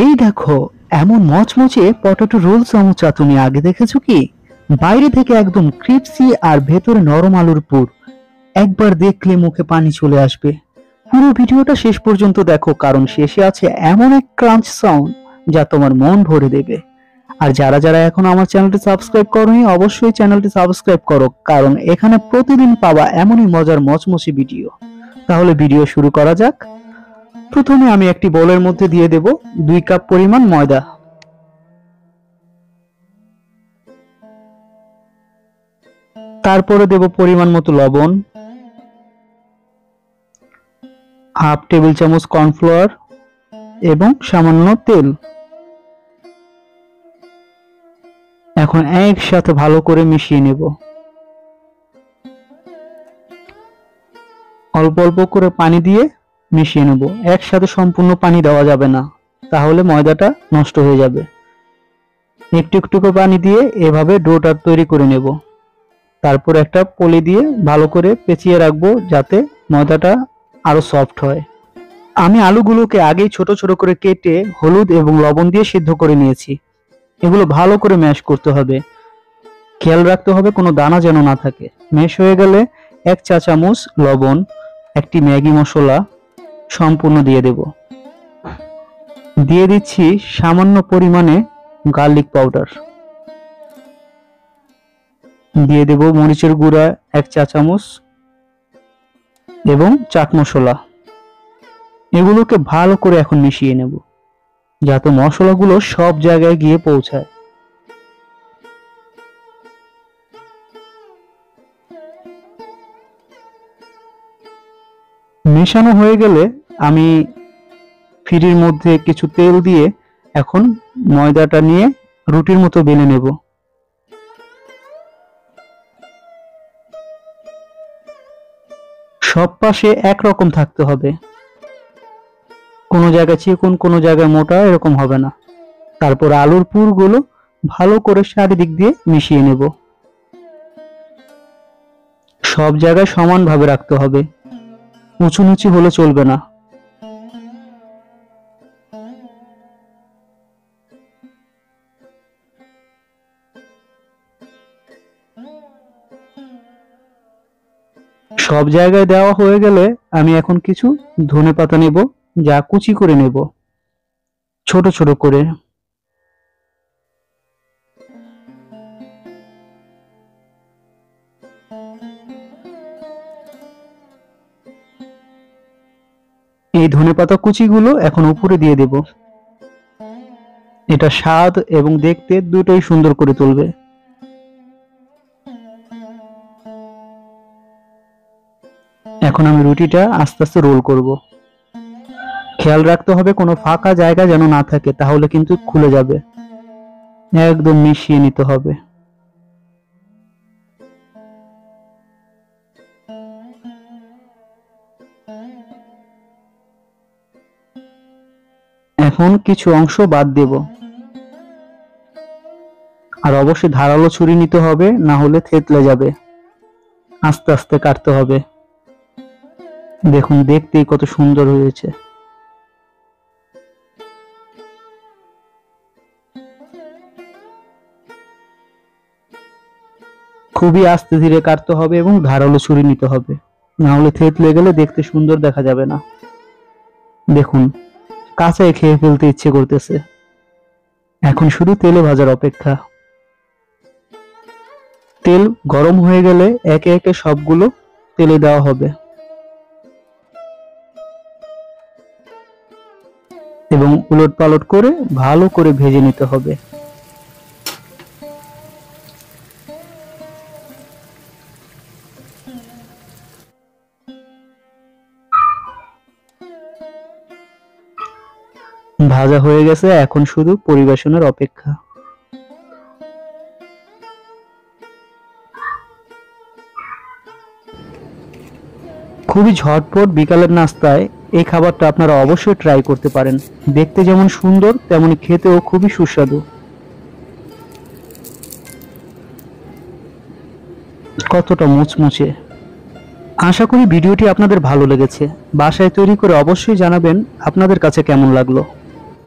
এই দেখো, এমন মচমচে পটেটো রোল সমুচা তুমি আগে দেখেছো কি? বাইরে থেকে একদম ক্রিপসি আর ভেতরে নরম আলুর পুর। একবার দেখলে মুখে পানি চলে আসবে। পুরো ভিডিওটা শেষ পর্যন্ত দেখো, কারণ শেষে আছে এমন এক ক্রাঞ্চ সাউন্ড যা তোমার মন ভরে দেবে। আর যারা যারা এখন আমার চ্যানেলটি সাবস্ক্রাইব করোনি, অবশ্যই চ্যানেলটি সাবস্ক্রাইব করো, কারণ এখানে প্রতিদিন পাবা এমনই মজার মচমচে ভিডিও। তাহলে ভিডিও শুরু করা যাক। প্রথমে আমি একটি বোলের মধ্যে দিয়ে দেব 2 কাপ পরিমাণ ময়দা। তারপরে দেব পরিমাণ মতো লবণ, হাফ টেবিল চামচ কর্নফ্লাওয়ার এবং সামান্য তেল। এখন একসাথে ভালো করে মিশিয়ে নেব। অল্প অল্প করে পানি দিয়ে মিশিয়ে নেব। একসাথে সম্পূর্ণ পানি দেওয়া যাবে না, তাহলে ময়দাটা নষ্ট হয়ে যাবে। একটু একটু করে পানি দিয়ে এভাবে ডোটা তৈরি করে নেব। তারপর একটা পলি দিয়ে ভালো করে পেঁচিয়ে রাখবো, যাতে ময়দাটা আরো সফট হয়। আমি আলুগুলোকে আগেই ছোট ছোট করে কেটে হলুদ এবং লবণ দিয়ে সিদ্ধ করে নিয়েছি। এগুলো ভালো করে ম্যাশ করতে হবে। খেয়াল রাখতে হবে কোনো দানা যেন না থাকে। ম্যাশ হয়ে গেলে 1 চা চামচ লবণ, একটি ম্যাগি মশলা সম্পূর্ণ দিয়ে দেব। দিয়ে দিচ্ছি সামান্য পরিমাণে গার্লিক পাউডার। দিয়ে দেব মরিচের গুঁড়া 1 চা চামচ এবং চাট মশলা। এগুলোকে ভালো করে এখন মিশিয়ে নেব, যাতে মশলাগুলো সব জায়গায় গিয়ে পৌঁছায়। মেশানো হয়ে গেলে আমি ফিরির মধ্যে কিছু তেল দিয়ে এখন ময়দাটা নিয়ে রুটির মতো বেলে নেব। সব পাশে একরকম থাকতে হবে, কোনো জায়গায় চিকন কোনো জায়গায় মোটা এরকম হবে না। তারপর আলুর পুরগুলো ভালো করে চারিদিক দিয়ে মিশিয়ে নেব। সব জায়গায় সমানভাবে রাখতে হবে, উঁচু নিচু হলে চলবে না। সব জায়গায় দেওয়া হয়ে গেলে আমি এখন কিছু ধনেপাতা নেব, যা কুচি করে নেব ছোট ছোট করে। এই ধনেপাতা কুচিগুলো এখন উপরে দিয়ে দেব। এটা স্বাদ এবং দেখতে দুটোই সুন্দর করে তুলবে। এখন আমি রুটিটা আস্তে আস্তে রোল করব। খেয়াল রাখতে হবে কোনো ফাঁকা জায়গা যেন না থাকে, তাহলে কিন্তু খুলে যাবে। একদম মিশিয়ে নিতে হবে। এখন কিছু অংশ বাদ দেব। আর অবশ্যই ধারালো ছুরি নিতে হবে, না হলে থেতলে যাবে। আস্তে আস্তে কাটতে হবে। দেখুন, দেখতেই কত সুন্দর হয়েছে। খুবই আস্তে ধীরে কাটতে হবে এবং ধারালো ছুরি নিতে হবে, না হলে থেতলে গেলে দেখতে সুন্দর দেখা যাবে না। দেখুন, কাঁচাই খেয়ে ফেলতে ইচ্ছে করতেছে। এখন শুধু তেলে ভাজার অপেক্ষা। তেল গরম হয়ে গেলে একে একে সবগুলো তেলে দেওয়া হবে এবং উলট পালট করে ভালো করে ভেজে নিতে হবে। ভাজা হয়ে গেছে, এখন শুধু পরিবেশনের অপেক্ষা। খুবই ঝটপট বিকালের নাস্তায় এই খাবারটা আপনারা অবশ্যই ট্রাই করতে পারেন। দেখতে যেমন সুন্দর, তেমনি খেতেও খুবই সুস্বাদু। কতটা মুচমুচে। আশা করি ভিডিওটি আপনাদের ভালো লেগেছে। বাসায় তৈরি করে অবশ্যই জানাবেন আপনাদের কাছে কেমন লাগলো।